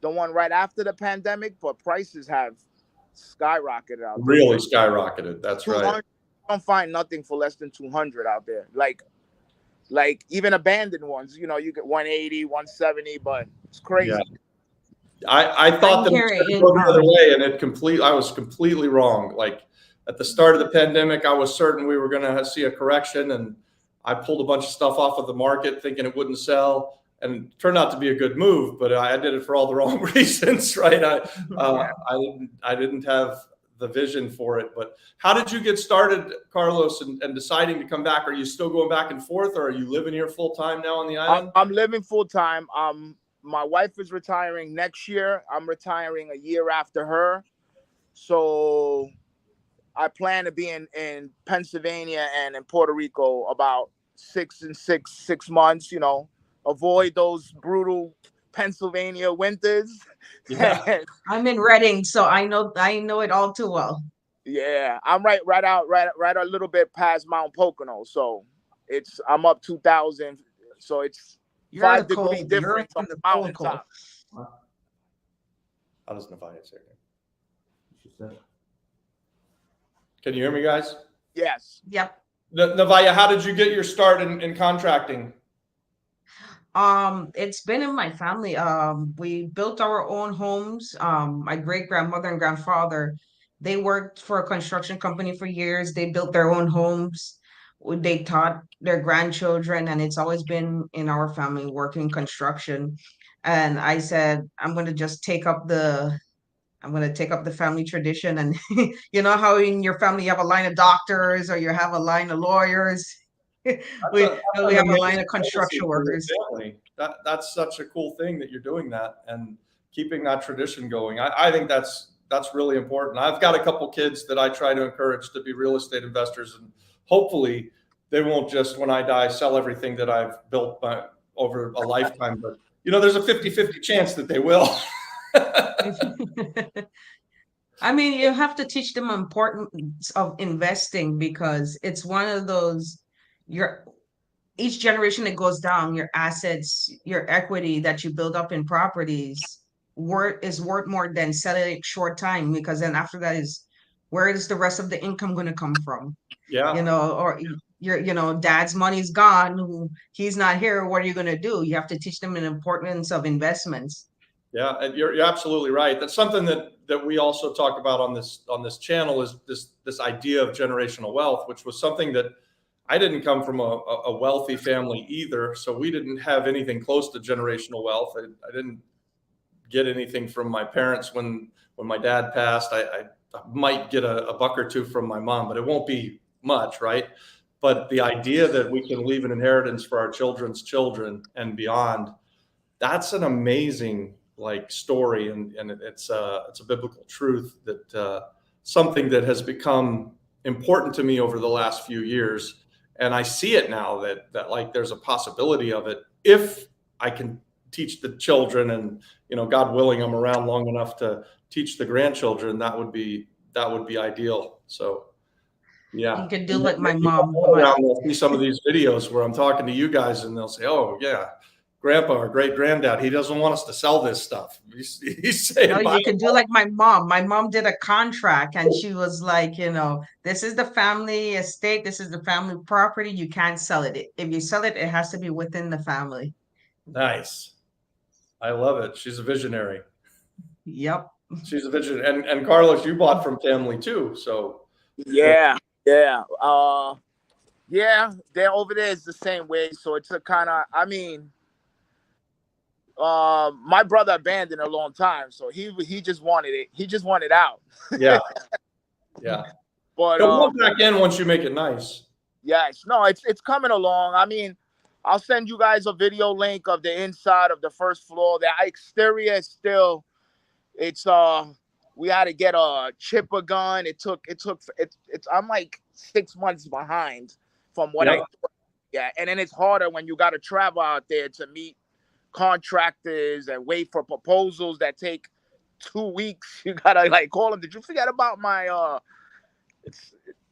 one right after the pandemic, but prices have skyrocketed out there. Really skyrocketed. That's right. You don't find nothing for less than 200 out there. Like even abandoned ones, you get 180, 170, but it's crazy. Yeah. I thought that it was go the other way, and I was completely wrong. Like at the start of the pandemic, I was certain we were going to see a correction, and I pulled a bunch of stuff off of the market thinking it wouldn't sell, and it turned out to be a good move, but I did it for all the wrong reasons, right? I didn't have the vision for it. But how did you get started, Carlos, and deciding to come back? Are you still going back and forth, or are you living here full time now on the island? I'm living full time. My wife is retiring next year. I'm retiring a year after her. So I plan to be in Pennsylvania and in Puerto Rico about 6 months, avoid those brutal Pennsylvania winters. Yeah. I'm in Reading, so I know it all too well. Yeah, I'm right a little bit past Mount Pocono. So I'm up 2,000. So it's 5 degrees difference on the mountaintop. How does Navaya say it? Can you hear me, guys? Yes. Yep. Navaya, how did you get your start in contracting? It's been in my family. We built our own homes. My great grandmother and grandfather, they worked for a construction company for years. They built their own homes. They taught their grandchildren, and it's always been in our family working construction. And I said, I'm going to just take up the family tradition. And you know how in your family you have a line of doctors or you have a line of lawyers. we have a line of construction workers. That's such a cool thing that you're doing that and keeping that tradition going. I think that's really important. I've got a couple kids that I try to encourage to be real estate investors, and hopefully they won't just, when I die, sell everything that I've built over a lifetime. But there's a 50-50 chance that they will. I mean, you have to teach them importance of investing because it's one of those your each generation that goes down, your assets, your equity that you build up in properties worth more than selling it short time because then after that is where is the rest of the income going to come from? You Yeah, know, or dad's money's gone, he's not here, what are you going to do? You have to teach them the importance of investments. yeah, and you're absolutely right. That's something that we also talk about on this channel is this idea of generational wealth, which was something that I didn't come from a wealthy family either, so we didn't have anything close to generational wealth. I didn't get anything from my parents when my dad passed. I might get a buck or two from my mom, but it won't be much, right? But the idea that we can leave an inheritance for our children's children and beyond, that's an amazing like story, and it's a biblical truth that something that has become important to me over the last few years. And I see it now that like there's a possibility of it if I can teach the children, and God willing, I'm around long enough to teach the grandchildren. That would be ideal. So yeah, You could do like my mom. they'll see some of these videos where I'm talking to you guys, and they'll say, "Oh yeah, Grandpa or great granddad, he doesn't want us to sell this stuff." He's saying, No, you can do like my mom. My mom did a contract and she was like, this is the family estate, this is the family property. You can't sell it. If you sell it, it has to be within the family. Nice. I love it. She's a visionary. Yep. She's a visionary. And Carlos, you bought from family too. So Yeah. They're over there is the same way. So it's a kind of, I mean, my brother abandoned a long time, so he just wanted it. He just wanted out. yeah. Yeah. But Go back in once you make it nice. yes, no, it's coming along. I mean, I'll send you guys a video link of the inside of the first floor. The exterior is still, it's we had to get a chipper gun. It's I'm like 6 months behind from what I thought. Yeah, and then it's harder when you got to travel out there to meet contractors and wait for proposals that take 2 weeks. You gotta like call them. Did you forget about my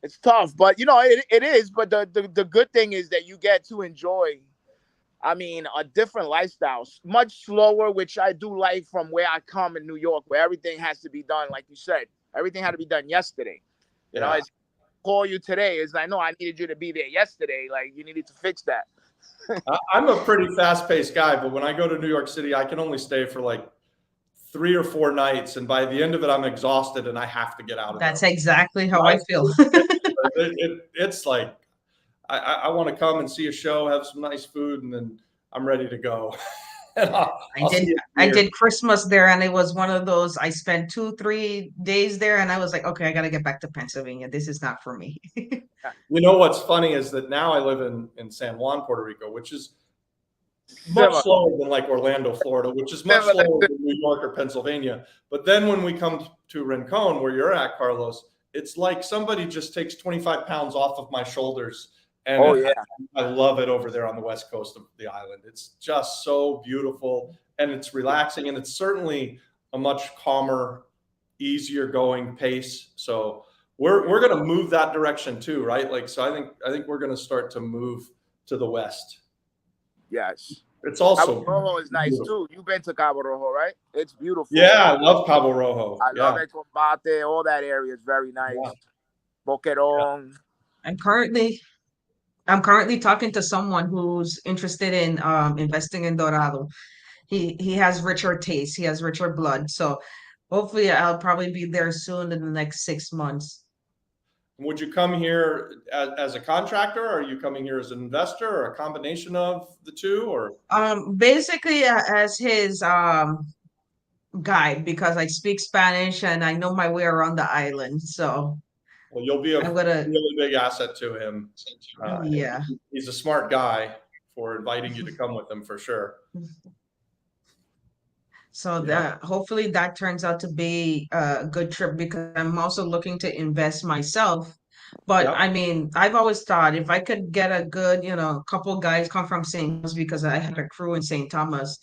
it's tough, but it is. But the good thing is that you get to enjoy, I mean, a different lifestyle, much slower, which I do like from where I come in New York, where everything has to be done, like you said, everything had to be done yesterday. It's call you today. It's like, no, I needed you to be there yesterday. Like you needed to fix that. I'm a pretty fast-paced guy, but when I go to New York City, I can only stay for like 3 or 4 nights, and by the end of it, I'm exhausted and I have to get out of there. That's exactly how I feel. It's like I want to come and see a show, have some nice food, and then I'm ready to go. I did Christmas there, and it was one of those. I spent 2-3 days there, and I was like, okay, I got to get back to Pennsylvania. This is not for me. You know what's funny is that now I live in San Juan, Puerto Rico, which is much slower than like Orlando, Florida, which is much slower than New York or Pennsylvania. But then when we come to Rincon, where you're at, Carlos, it's like somebody just takes 25 pounds off of my shoulders. And I love it over there on the west coast of the island. It's just so beautiful, and it's relaxing, and it's certainly a much calmer, easier going pace. So we're going to move that direction too, right? Like, so I think we're going to start to move to the west. Yes. It's also Cabo Rojo is nice too. You've been to Cabo Rojo, right? It's beautiful. Yeah, I love Cabo Rojo. I love El Combate. All that area is very nice. Yeah. Boquerón. I'm currently talking to someone who's interested in investing in Dorado. He has richer taste. He has richer blood. So hopefully I'll probably be there soon in the next 6 months. Would you come here as a contractor, or are you coming here as an investor, or a combination of the two, or? Basically as his guide, because I speak Spanish and I know my way around the island. So well, you'll be a really big asset to him. Yeah. He's a smart guy for inviting you to come with him for sure. So that hopefully that turns out to be a good trip, because I'm also looking to invest myself. But I mean, I've always thought if I could get a good, couple guys come from St. Thomas, because I had a crew in St. Thomas,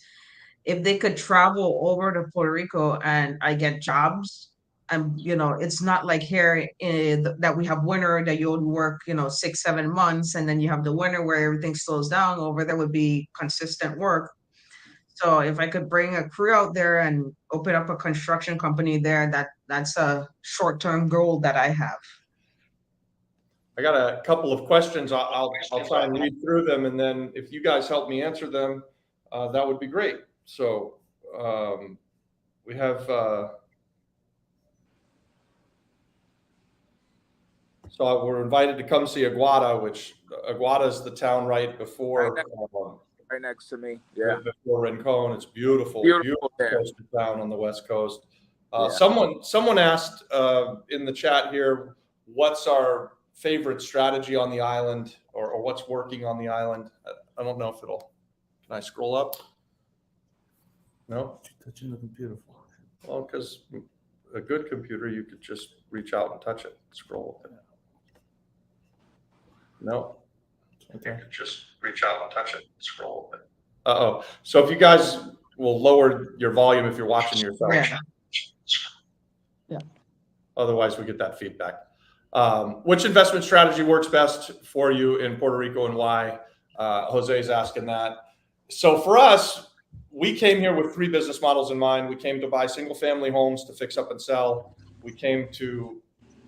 if they could travel over to Puerto Rico and I get jobs, it's not like here that we have winter that you would work, 6, 7 months, and then you have the winter where everything slows down. Over there would be consistent work. So if I could bring a crew out there and open up a construction company there, that's a short-term goal that I have. I got a couple of questions. I'll try and read through them, and then if you guys help me answer them, that would be great. So we have. So we're invited to come see Aguada, which Aguada is the town right before. Right next to me. Yeah. Before Rincon. It's beautiful, Beautiful there. coastal town on the West Coast. Yeah. Someone asked in the chat here, what's our favorite strategy on the island, or what's working on the island? I don't know if can I scroll up? No? Touching the computer. Well, because a good computer, you could just reach out and touch it, scroll. No. Okay. You could just reach out and touch it, scroll. Uh-oh. So if you guys will lower your volume if you're watching yourself. Yeah. Otherwise, we get that feedback. Which investment strategy works best for you in Puerto Rico and why? Jose's asking that. So for us, we came here with 3 business models in mind. We came to buy single family homes to fix up and sell. We came to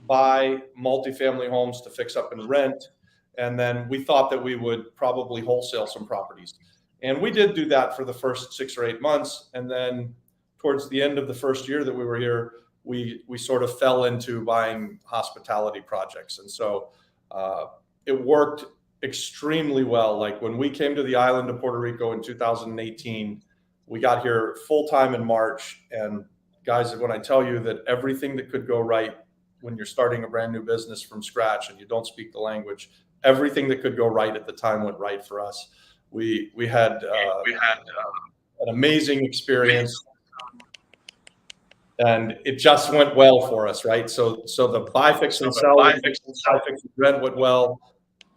buy multifamily homes to fix up and rent. And then we thought that we would probably wholesale some properties. And we did do that for the first 6 or 8 months. And then towards the end of the first year that we were here, we sort of fell into buying hospitality projects. And so it worked extremely well. Like when we came to the island of Puerto Rico in 2018, we got here full time in March. And guys, when I tell you that everything that could go right when you're starting a brand new business from scratch and you don't speak the language, everything that could go right at the time went right for us. We had an amazing experience, and it just went well for us, right? So the buy, fix, and sell, buy, fix, and rent went well.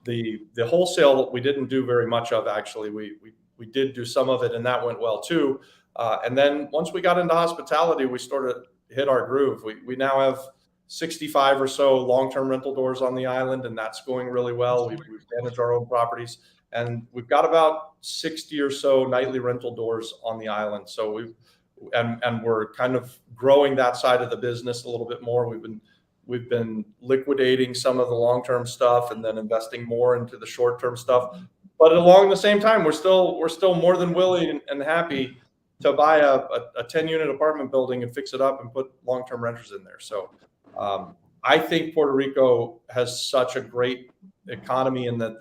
The wholesale we didn't do very much of, actually. We did do some of it, and that went well too. And then once we got into hospitality, we sort of hit our groove. We now have 65 or so long-term rental doors on the island, and that's going really well. We manage our own properties, and we've got about 60 or so nightly rental doors on the island. So we're kind of growing that side of the business a little bit more. We've been liquidating some of the long-term stuff and then investing more into the short-term stuff. But along the same time, we're still more than willing and happy to buy a 10-unit apartment building and fix it up and put long-term renters in there. So I think Puerto Rico has such a great economy in that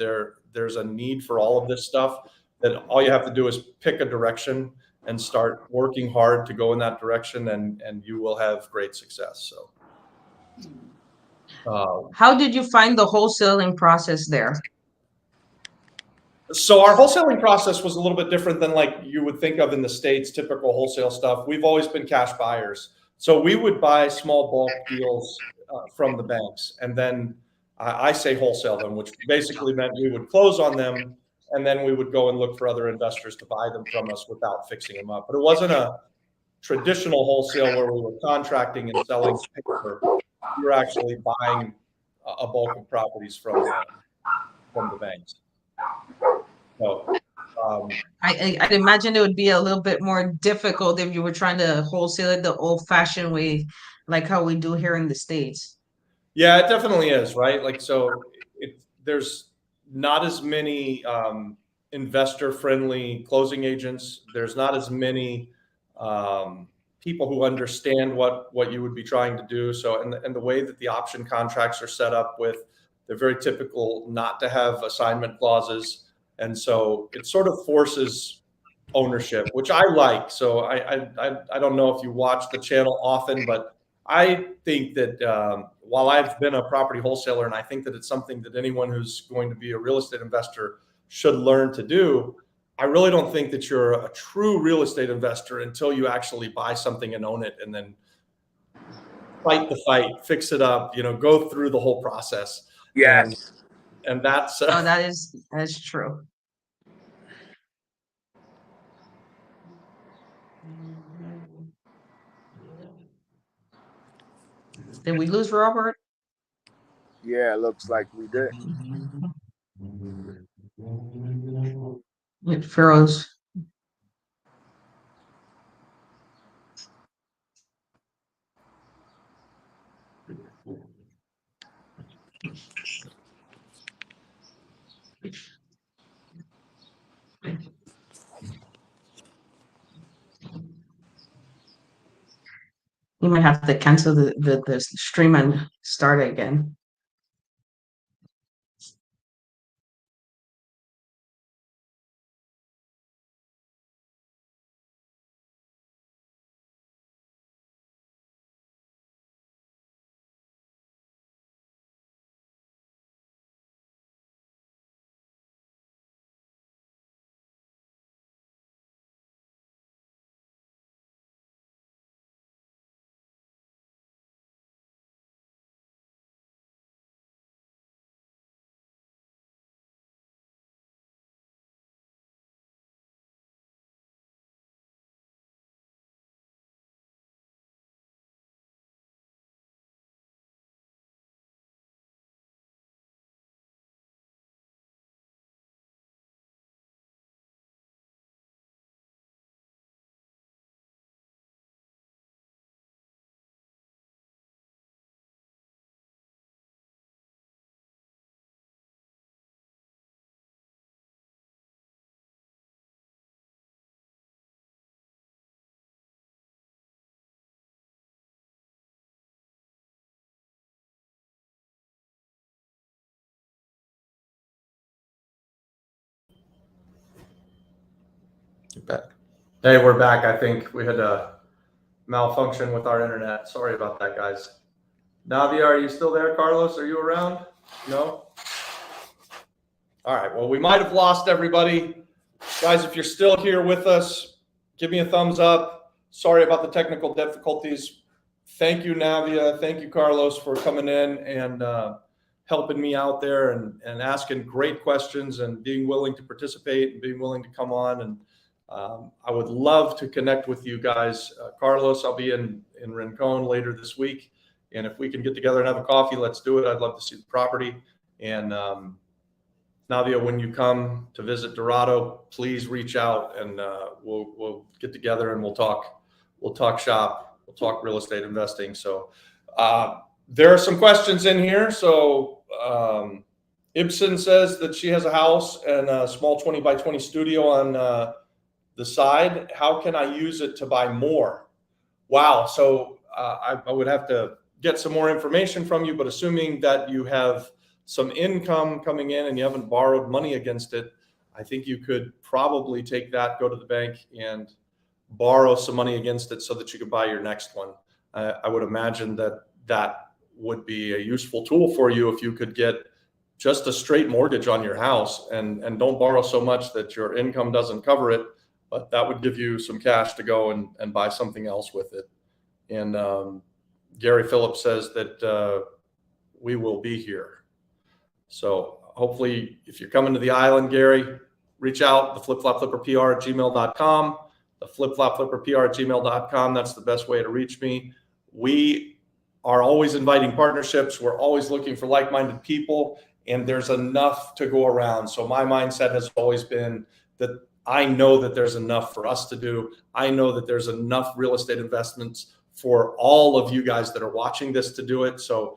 there's a need for all of this stuff, that all you have to do is pick a direction and start working hard to go in that direction, and you will have great success. So How did you find the wholesaling process there? So our wholesaling process was a little bit different than like you would think of in the States, typical wholesale stuff. We've always been cash buyers. So we would buy small bulk deals from the banks, and then I say wholesale them, which basically meant we would close on them, and then we would go and look for other investors to buy them from us without fixing them up. But it wasn't a traditional wholesale where we were contracting and selling paper. We were actually buying a bulk of properties from the banks. So, I'd imagine it would be a little bit more difficult if you were trying to wholesale it the old-fashioned way, like how we do here in the States. Yeah, it definitely is, right? Like, so there's not as many investor-friendly closing agents. There's not as many people who understand what you would be trying to do. So, and the way that the option contracts are set up with, they're very typical not to have assignment clauses. And so it sort of forces ownership, which I like. So I don't know if you watch the channel often, but I think that while I've been a property wholesaler, and I think that it's something that anyone who's going to be a real estate investor should learn to do, I really don't think that you're a true real estate investor until you actually buy something and own it, and then fight the fight, fix it up, go through the whole process. Yes. And that's that is true. Did we lose Robert? Yeah, it looks like we did. It froze. You might have to cancel the stream and start again. Back. Hey, we're back. I think we had a malfunction with our internet. Sorry about that, guys. Navia, are you still there? Carlos, are you around? No? All right. Well, we might have lost everybody. Guys, if you're still here with us, give me a thumbs up. Sorry about the technical difficulties. Thank you, Navia. Thank you, Carlos, for coming in and helping me out there and asking great questions and being willing to participate and being willing to come on. And I would love to connect with you guys. Carlos, I'll be in Rincon later this week. And if we can get together and have a coffee, let's do it. I'd love to see the property. And Navia, when you come to visit Dorado, please reach out and we'll get together and we'll talk shop. We'll talk real estate investing. So there are some questions in here. So Ibsen says that she has a house and a small 20 by 20 studio on the side. How can I use it to buy more? Wow. So I would have to get some more information from you, but assuming that you have some income coming in and you haven't borrowed money against it, I think you could probably take that, go to the bank and borrow some money against it so that you could buy your next one. I would imagine that would be a useful tool for you if you could get just a straight mortgage on your house and don't borrow so much that your income doesn't cover it, but that would give you some cash to go and buy something else with it. And Gary Phillips says that we will be here. So hopefully if you're coming to the island, Gary, reach out, the flipflopflipperpr@gmail.com, the flipflopflipperpr@gmail.com. That's the best way to reach me. We are always inviting partnerships. We're always looking for like-minded people, and there's enough to go around. So my mindset has always been that I know that there's enough for us to do. I know that there's enough real estate investments for all of you guys that are watching this to do it. So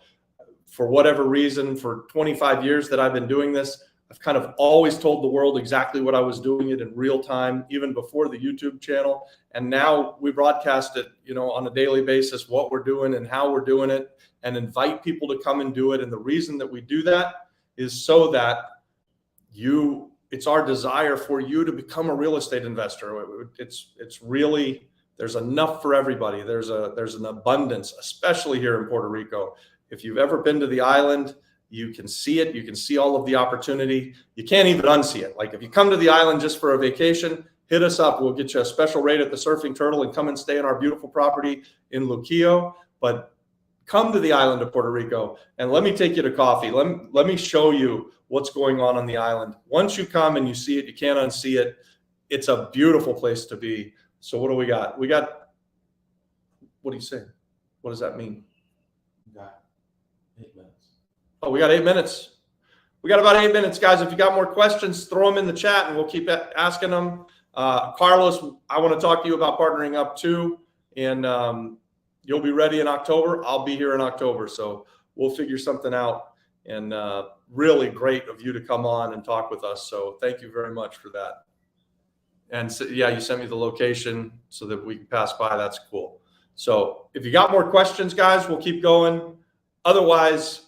for whatever reason, for 25 years that I've been doing this, I've kind of always told the world exactly what I was doing it in real time, even before the YouTube channel. And now we broadcast it, on a daily basis, what we're doing and how we're doing it, and invite people to come and do it. And the reason that we do that is so that it's our desire for you to become a real estate investor. It's really, there's enough for everybody. There's an abundance, especially here in Puerto Rico. If you've ever been to the island, you can see it. You can see all of the opportunity. You can't even unsee it. Like if you come to the island just for a vacation, hit us up. We'll get you a special rate at the Surfing Turtle and come and stay in our beautiful property in Luquillo. But come to the island of Puerto Rico and let me take you to coffee. Let me show you what's going on the island. Once you come and you see it, you can't unsee it. It's a beautiful place to be. So what do we got? What do you say? What does that mean? We got 8 minutes. Oh, we got 8 minutes. We got about 8 minutes, guys. If you got more questions, throw them in the chat and we'll keep asking them. Carlos, I want to talk to you about partnering up too. And you'll be ready in October. I'll be here in October. So we'll figure something out. And really great of you to come on and talk with us. So thank you very much for that. And so, yeah, you sent me the location so that we can pass by. That's cool. So if you got more questions, guys, we'll keep going. Otherwise,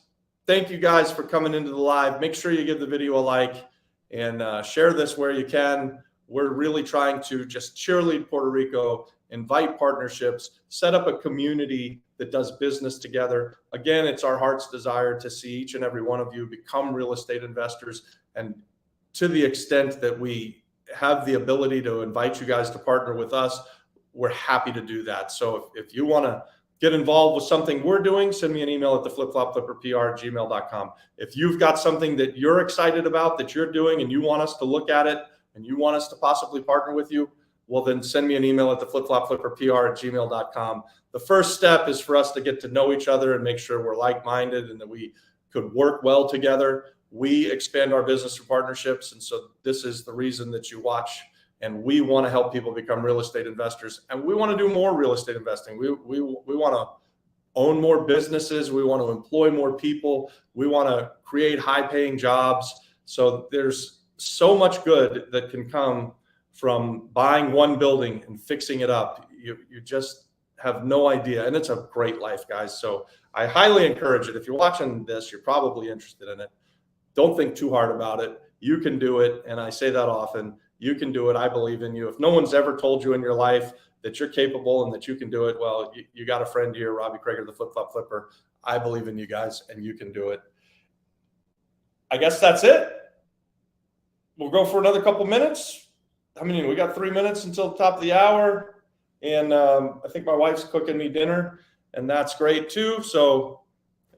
thank you guys for coming into the live. Make sure you give the video a like and share this where you can. We're really trying to just cheerlead Puerto Rico, invite partnerships, set up a community that does business together. Again, it's our heart's desire to see each and every one of you become real estate investors. And to the extent that we have the ability to invite you guys to partner with us, we're happy to do that. So if you want to get involved with something we're doing, send me an email at theflipflopflipperpr@gmail.com. If you've got something that you're excited about that you're doing and you want us to look at it and you want us to possibly partner with you, well, then send me an email at theflipflopflipperpr@gmail.com. The first step is for us to get to know each other and make sure we're like-minded and that we could work well together. We expand our business through partnerships. And so this is the reason that you watch. And we want to help people become real estate investors. And we want to do more real estate investing. We want to own more businesses. We want to employ more people. We want to create high-paying jobs. So there's so much good that can come from buying one building and fixing it up. You just have no idea. And it's a great life, guys. So I highly encourage it. If you're watching this, you're probably interested in it. Don't think too hard about it. You can do it. And I say that often. You can do it. I believe in you. If no one's ever told you in your life that you're capable and that you can do it, well, you got a friend here, Robbie Krager, the Flip Flop Flipper. I believe in you guys and you can do it. I guess that's it. We'll go for another couple minutes. I mean, we got 3 minutes until the top of the hour. And I think my wife's cooking me dinner, and that's great too. So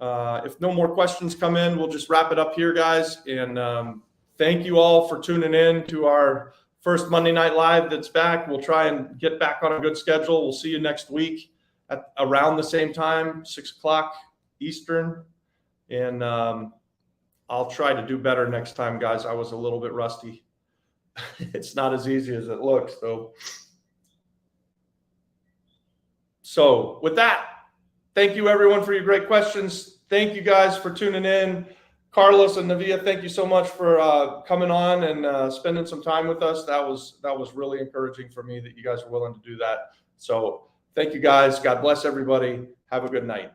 if no more questions come in, we'll just wrap it up here, guys. And thank you all for tuning in to our first Monday Night Live that's back. We'll try and get back on a good schedule. We'll see you next week at around the same time, 6 o'clock Eastern. And I'll try to do better next time, guys. I was a little bit rusty. It's not as easy as it looks, though. So with that, thank you, everyone, for your great questions. Thank you, guys, for tuning in. Carlos and Navia, thank you so much for coming on and spending some time with us. That was really encouraging for me that you guys are willing to do that. So thank you, guys. God bless everybody. Have a good night.